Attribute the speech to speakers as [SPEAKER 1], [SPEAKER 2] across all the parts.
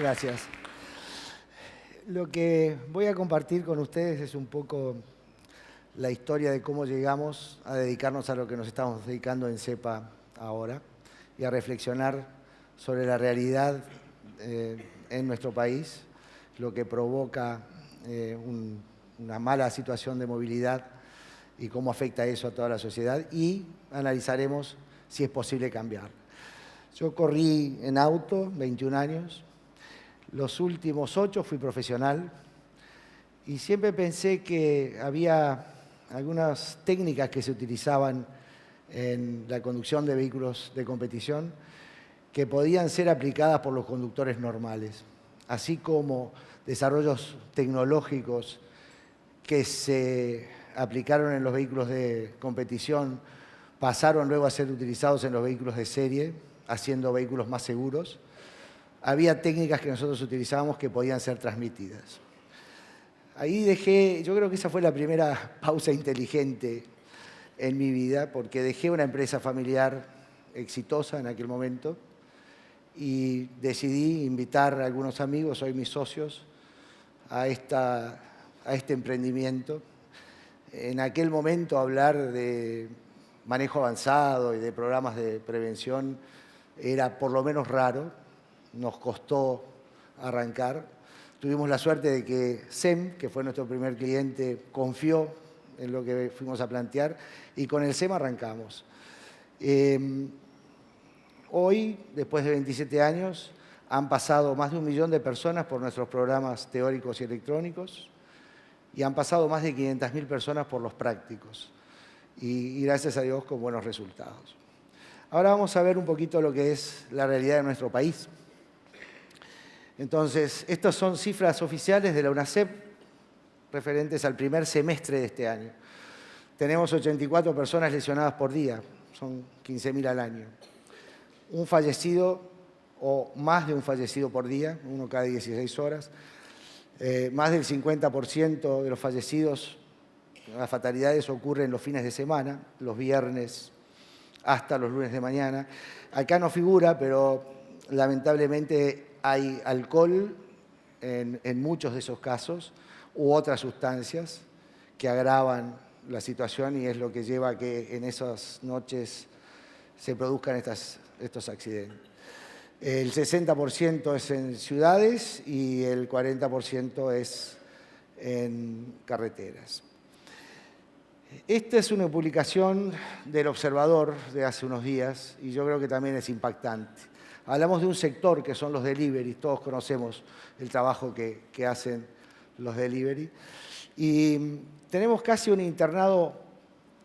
[SPEAKER 1] Gracias. Lo que voy a compartir con ustedes es un poco la historia de cómo llegamos a dedicarnos a lo que nos estamos dedicando en CEPA ahora y a reflexionar sobre la realidad en nuestro país, lo que provoca una mala situación de movilidad y cómo afecta eso a toda la sociedad, y analizaremos si es posible cambiar. Yo corrí en auto 21 años, los últimos 8 fui profesional y siempre pensé que había algunas técnicas que se utilizaban en la conducción de vehículos de competición que podían ser aplicadas por los conductores normales, así como desarrollos tecnológicos que se aplicaron en los vehículos de competición pasaron luego a ser utilizados en los vehículos de serie, haciendo vehículos más seguros. Había técnicas que nosotros utilizábamos que podían ser transmitidas. Ahí dejé, yo creo que esa fue la primera pausa inteligente en mi vida, porque dejé una empresa familiar exitosa en aquel momento y decidí invitar a algunos amigos, hoy mis socios, a este emprendimiento. En aquel momento hablar de manejo avanzado y de programas de prevención era por lo menos raro, nos costó arrancar. Tuvimos la suerte de que SEM, que fue nuestro primer cliente, confió en lo que fuimos a plantear y con el SEM arrancamos. Hoy, después de 27 años, han pasado más de 1 millón de personas por nuestros programas teóricos y electrónicos y han pasado más de 500.000 personas por los prácticos y gracias a Dios con buenos resultados. Ahora vamos a ver un poquito lo que es la realidad de nuestro país. Entonces, estas son cifras oficiales de la UNACEP referentes al primer semestre de este año. Tenemos 84 personas lesionadas por día, son 15.000 al año. Un fallecido o más de un fallecido por día, uno cada 16 horas. Más del 50% de los fallecidos, las fatalidades ocurren los fines de semana, los viernes hasta los lunes de mañana. Acá no figura, pero lamentablemente hay alcohol en muchos de esos casos u otras sustancias que agravan la situación y es lo que lleva a que en esas noches se produzcan estos accidentes. El 60% es en ciudades y el 40% es en carreteras. Esta es una publicación del Observador de hace unos días y yo creo que también es impactante. Hablamos de un sector que son los delivery, todos conocemos el trabajo que hacen los delivery. Y tenemos casi un internado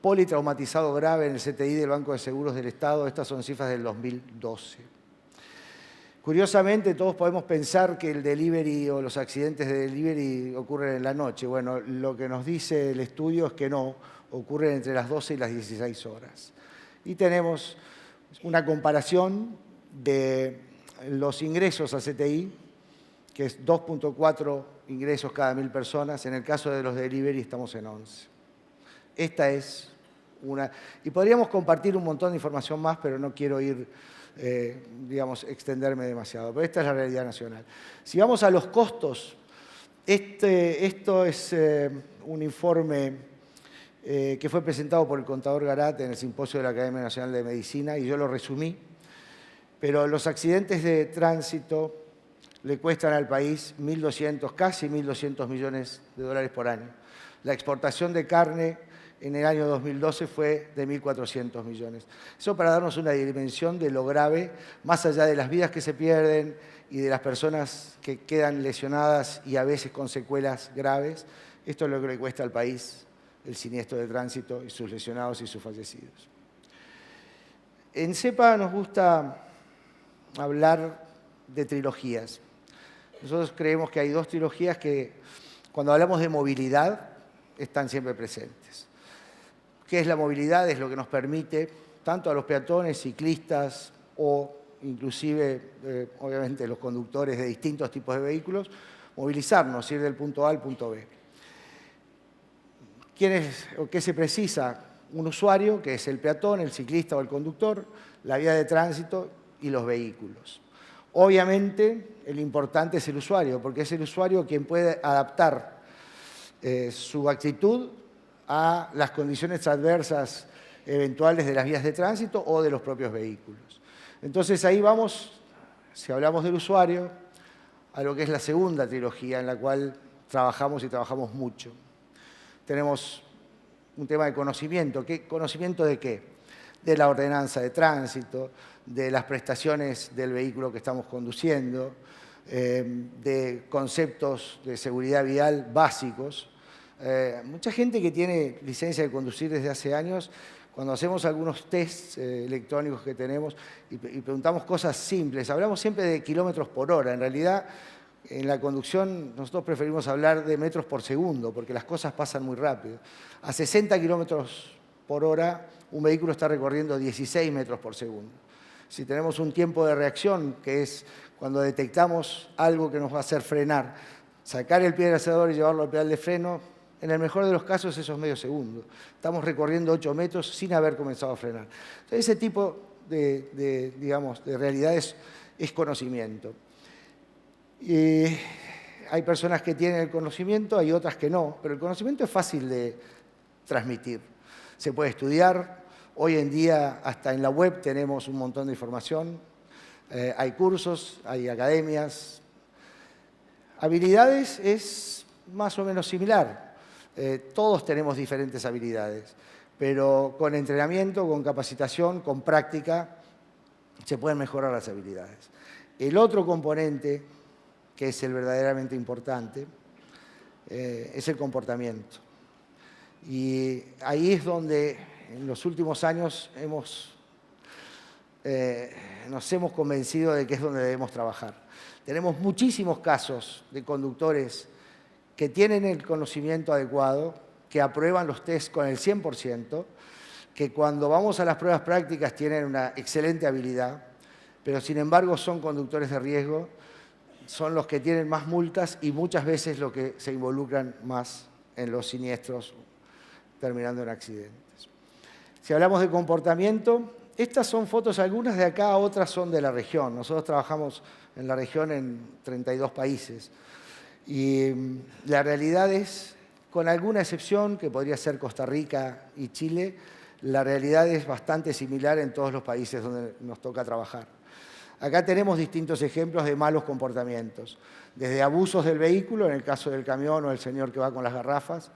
[SPEAKER 1] politraumatizado grave en el CTI del Banco de Seguros del Estado. Estas son cifras del 2012. Curiosamente, todos podemos pensar que el delivery o los accidentes de delivery ocurren en la noche. Bueno, lo que nos dice el estudio es que no, ocurren entre las 12 y las 16 horas. Y tenemos una comparación de los ingresos a CTI, que es 2.4 ingresos cada 1.000 personas. En el caso de los delivery estamos en 11. Esta es una... Y podríamos compartir un montón de información más, pero no quiero ir... extenderme demasiado, pero esta es la realidad nacional. Si vamos a los costos, esto es un informe que fue presentado por el contador Garat en el simposio de la Academia Nacional de Medicina y yo lo resumí, pero los accidentes de tránsito le cuestan al país casi 1.200 millones de dólares por año. La exportación de carne en el año 2012 fue de 1.400 millones. Eso para darnos una dimensión de lo grave, más allá de las vidas que se pierden y de las personas que quedan lesionadas y a veces con secuelas graves. Esto es lo que le cuesta al país el siniestro de tránsito y sus lesionados y sus fallecidos. En CEPA nos gusta hablar de trilogías. Nosotros creemos que hay 2 trilogías que cuando hablamos de movilidad están siempre presentes. ¿Qué es la movilidad? Es lo que nos permite, tanto a los peatones, ciclistas o inclusive, obviamente, los conductores de distintos tipos de vehículos, movilizarnos, ir del punto A al punto B. ¿Qué se precisa? Un usuario, que es el peatón, el ciclista o el conductor, la vía de tránsito y los vehículos. Obviamente, el importante es el usuario, porque es el usuario quien puede adaptar su actitud a las condiciones adversas eventuales de las vías de tránsito o de los propios vehículos. Entonces ahí vamos, si hablamos del usuario, a lo que es la segunda trilogía en la cual trabajamos y trabajamos mucho. Tenemos un tema de conocimiento. ¿Conocimiento de qué? De la ordenanza de tránsito, de las prestaciones del vehículo que estamos conduciendo, de conceptos de seguridad vial básicos. Mucha gente que tiene licencia de conducir desde hace años, cuando hacemos algunos tests electrónicos que tenemos y preguntamos cosas simples, hablamos siempre de kilómetros por hora. En realidad, en la conducción nosotros preferimos hablar de metros por segundo, porque las cosas pasan muy rápido. A 60 kilómetros por hora, un vehículo está recorriendo 16 metros por segundo. Si tenemos un tiempo de reacción, que es cuando detectamos algo que nos va a hacer frenar, sacar el pie del acelerador y llevarlo al pedal de freno, en el mejor de los casos eso es medio segundo. Estamos recorriendo 8 metros sin haber comenzado a frenar. Entonces, ese tipo digamos, de realidades es conocimiento. Y hay personas que tienen el conocimiento, hay otras que no, pero el conocimiento es fácil de transmitir. Se puede estudiar. Hoy en día, hasta en la web tenemos un montón de información. Hay cursos, hay academias. Habilidades es más o menos similar. Todos tenemos diferentes habilidades, pero con entrenamiento, con capacitación, con práctica, se pueden mejorar las habilidades. El otro componente, que es el verdaderamente importante, es el comportamiento. Y ahí es donde en los últimos años nos hemos convencido de que es donde debemos trabajar. Tenemos muchísimos casos de conductores que tienen el conocimiento adecuado, que aprueban los test con el 100%, que cuando vamos a las pruebas prácticas tienen una excelente habilidad, pero sin embargo son conductores de riesgo, son los que tienen más multas y muchas veces los que se involucran más en los siniestros, terminando en accidentes. Si hablamos de comportamiento, estas son fotos, algunas de acá, otras son de la región. Nosotros trabajamos en la región en 32 países. Y la realidad es, con alguna excepción, que podría ser Costa Rica y Chile, la realidad es bastante similar en todos los países donde nos toca trabajar. Acá tenemos distintos ejemplos de malos comportamientos, desde abusos del vehículo, en el caso del camión o el señor que va con las garrafas,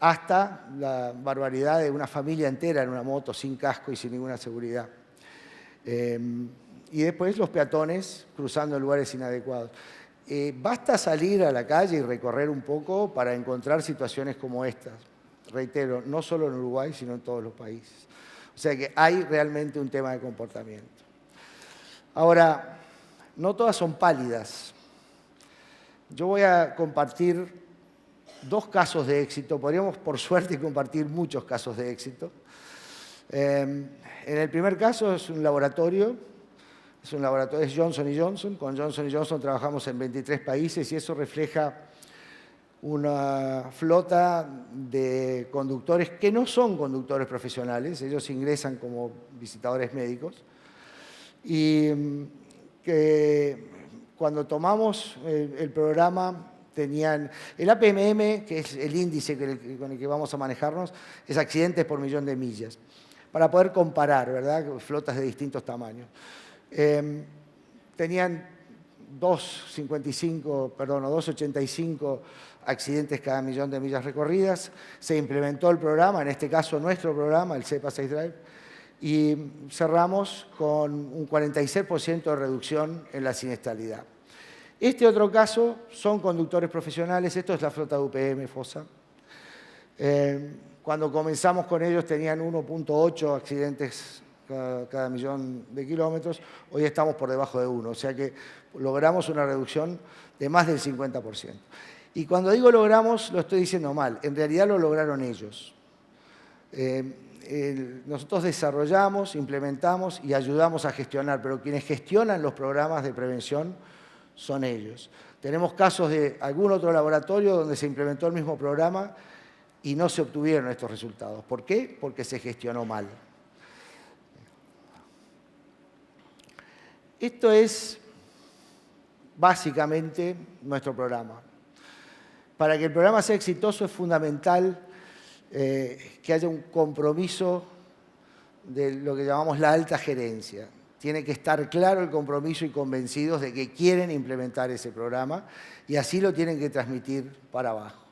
[SPEAKER 1] hasta la barbaridad de una familia entera en una moto sin casco y sin ninguna seguridad. Y después los peatones cruzando lugares inadecuados. Basta salir a la calle y recorrer un poco para encontrar situaciones como estas. Reitero, no solo en Uruguay, sino en todos los países. O sea que hay realmente un tema de comportamiento. Ahora, no todas son pálidas. Yo voy a compartir 2 casos de éxito. Podríamos, por suerte, compartir muchos casos de éxito. En el primer caso es un laboratorio. Es Johnson & Johnson. Con Johnson & Johnson trabajamos en 23 países y eso refleja una flota de conductores que no son conductores profesionales. Ellos ingresan como visitadores médicos. Y que cuando tomamos el programa tenían el APMM, que es el índice con el que vamos a manejarnos, es accidentes por millón de millas, para poder comparar, ¿verdad?, flotas de distintos tamaños. Tenían 2,85 accidentes cada millón de millas recorridas. Se implementó el programa, en este caso nuestro programa, el CEPA 6 Drive, y cerramos con un 46% de reducción en la siniestralidad. Este otro caso son conductores profesionales, esto es la flota de UPM FOSA. Cuando comenzamos con ellos tenían 1,8 accidentes cada millón de kilómetros, hoy estamos por debajo de 1, o sea que logramos una reducción de más del 50%. Y cuando digo logramos, lo estoy diciendo mal, en realidad lo lograron ellos. Nosotros desarrollamos, implementamos y ayudamos a gestionar, pero quienes gestionan los programas de prevención son ellos. Tenemos casos de algún otro laboratorio donde se implementó el mismo programa y no se obtuvieron estos resultados. ¿Por qué? Porque se gestionó mal. Esto es básicamente nuestro programa. Para que el programa sea exitoso es fundamental que haya un compromiso de lo que llamamos la alta gerencia. Tiene que estar claro el compromiso y convencidos de que quieren implementar ese programa y así lo tienen que transmitir para abajo.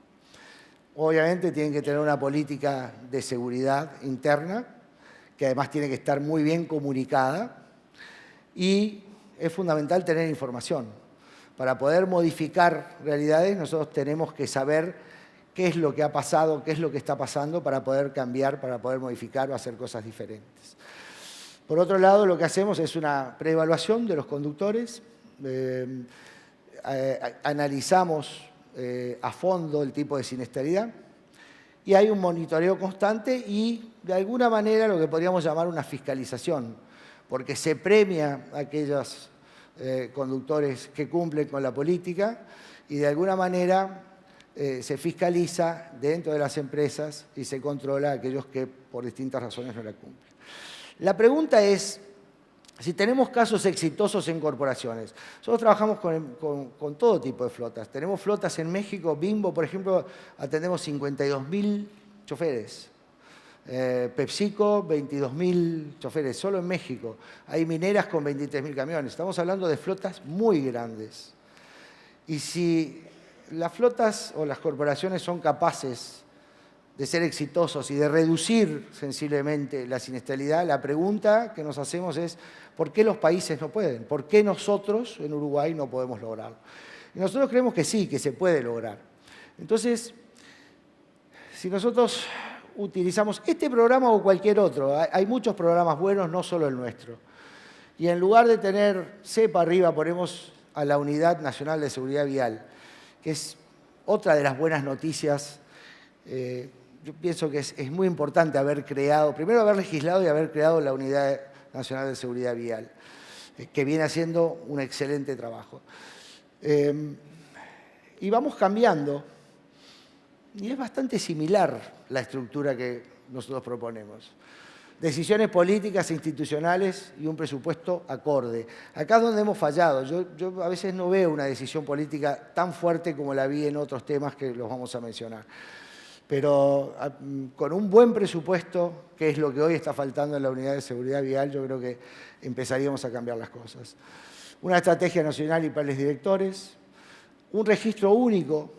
[SPEAKER 1] Obviamente tienen que tener una política de seguridad interna, que además tiene que estar muy bien comunicada, y es fundamental tener información. Para poder modificar realidades, nosotros tenemos que saber qué es lo que ha pasado, qué es lo que está pasando para poder cambiar, para poder modificar o hacer cosas diferentes. Por otro lado, lo que hacemos es una preevaluación de los conductores, analizamos a fondo el tipo de siniestralidad y hay un monitoreo constante y, de alguna manera, lo que podríamos llamar una fiscalización, porque se premia a aquellos conductores que cumplen con la política y, de alguna manera, se fiscaliza dentro de las empresas y se controla a aquellos que, por distintas razones, no la cumplen. La pregunta es, si tenemos casos exitosos en corporaciones, nosotros trabajamos con todo tipo de flotas. Tenemos flotas en México, Bimbo, por ejemplo, atendemos 52.000 choferes. PepsiCo, 22.000 choferes, solo en México. Hay mineras con 23.000 camiones. Estamos hablando de flotas muy grandes. Y si las flotas o las corporaciones son capaces de ser exitosos y de reducir sensiblemente la siniestralidad, la pregunta que nos hacemos es ¿por qué los países no pueden? ¿Por qué nosotros en Uruguay no podemos lograrlo? Y nosotros creemos que sí, que se puede lograr. Entonces, si nosotros utilizamos este programa o cualquier otro, hay muchos programas buenos, no solo el nuestro, y en lugar de tener CEPA arriba ponemos a la Unidad Nacional de Seguridad Vial, que es otra de las buenas noticias. Yo pienso que es muy importante haber creado, primero haber legislado y haber creado la Unidad Nacional de Seguridad Vial, que viene haciendo un excelente trabajo. Y vamos cambiando, y es bastante similar la estructura que nosotros proponemos. Decisiones políticas e institucionales y un presupuesto acorde. Acá es donde hemos fallado. Yo a veces no veo una decisión política tan fuerte como la vi en otros temas que los vamos a mencionar. Pero con un buen presupuesto, que es lo que hoy está faltando en la Unidad de Seguridad Vial, yo creo que empezaríamos a cambiar las cosas. Una estrategia nacional y planes directores, un registro único,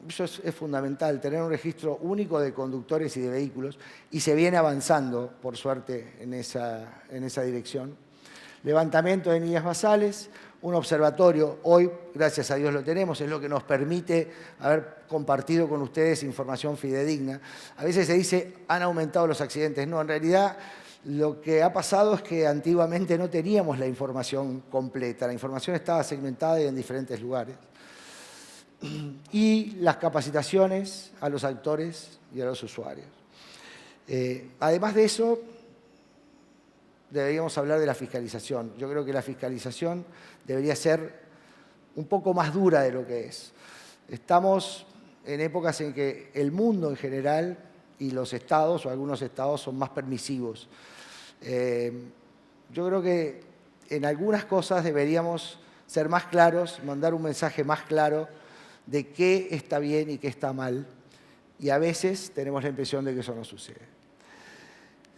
[SPEAKER 1] eso es fundamental, tener un registro único de conductores y de vehículos, y se viene avanzando, por suerte, en esa dirección. Levantamiento de líneas basales, un observatorio, hoy, gracias a Dios lo tenemos, es lo que nos permite haber compartido con ustedes información fidedigna. A veces se dice, han aumentado los accidentes. No, en realidad lo que ha pasado es que antiguamente no teníamos la información completa, la información estaba segmentada y en diferentes lugares. Y las capacitaciones a los actores y a los usuarios. Además de eso, deberíamos hablar de la fiscalización. Yo creo que la fiscalización debería ser un poco más dura de lo que es. Estamos en épocas en que el mundo en general y los estados o algunos estados son más permisivos. Yo creo que en algunas cosas deberíamos ser más claros, mandar un mensaje más claro de qué está bien y qué está mal. Y a veces tenemos la impresión de que eso no sucede.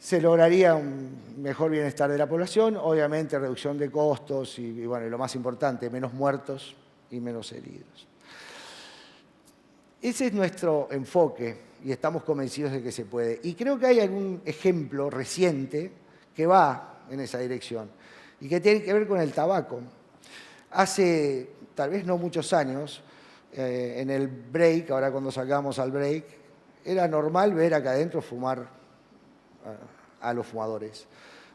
[SPEAKER 1] Se lograría un mejor bienestar de la población, obviamente reducción de costos y bueno, lo más importante, menos muertos y menos heridos. Ese es nuestro enfoque y estamos convencidos de que se puede. Y creo que hay algún ejemplo reciente que va en esa dirección y que tiene que ver con el tabaco. Hace tal vez no muchos años, en el break, ahora cuando salgamos al break, era normal ver acá adentro fumar a los fumadores.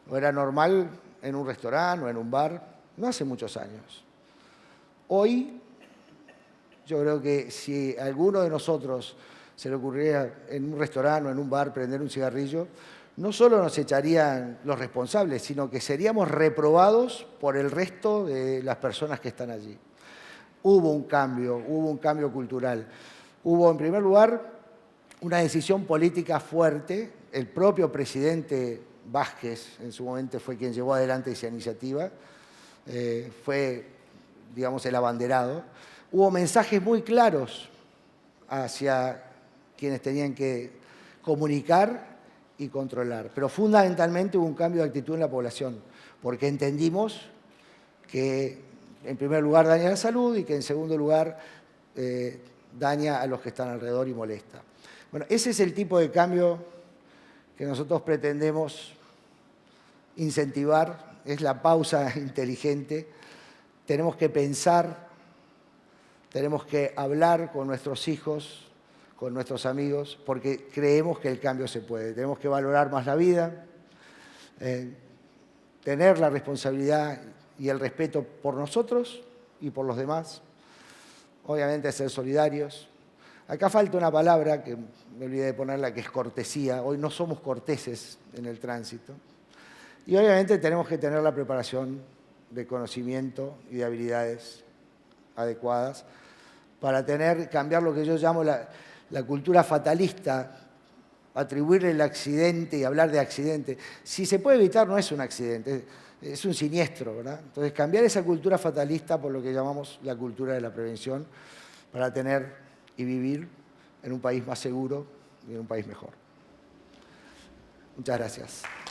[SPEAKER 1] No era normal en un restaurante o en un bar, no hace muchos años. Hoy, yo creo que si a alguno de nosotros se le ocurriera en un restaurante o en un bar prender un cigarrillo, no solo nos echarían los responsables, sino que seríamos reprobados por el resto de las personas que están allí. Hubo un cambio cultural. Hubo, en primer lugar, una decisión política fuerte. El propio presidente Vázquez, en su momento, fue quien llevó adelante esa iniciativa. Fue digamos, el abanderado, hubo mensajes muy claros hacia quienes tenían que comunicar y controlar. Pero fundamentalmente hubo un cambio de actitud en la población, porque entendimos que en primer lugar daña la salud y que en segundo lugar daña a los que están alrededor y molesta. Bueno, ese es el tipo de cambio que nosotros pretendemos incentivar, es la pausa inteligente. Tenemos que pensar, tenemos que hablar con nuestros hijos, con nuestros amigos, porque creemos que el cambio se puede. Tenemos que valorar más la vida, tener la responsabilidad y el respeto por nosotros y por los demás. Obviamente ser solidarios. Acá falta una palabra que me olvidé de ponerla, que es cortesía. Hoy no somos corteses en el tránsito. Y obviamente tenemos que tener la preparación de conocimiento y de habilidades adecuadas para cambiar lo que yo llamo la cultura fatalista, atribuirle el accidente y hablar de accidente. Si se puede evitar, no es un accidente, es un siniestro, ¿verdad? Entonces, cambiar esa cultura fatalista por lo que llamamos la cultura de la prevención para tener y vivir en un país más seguro y en un país mejor. Muchas gracias.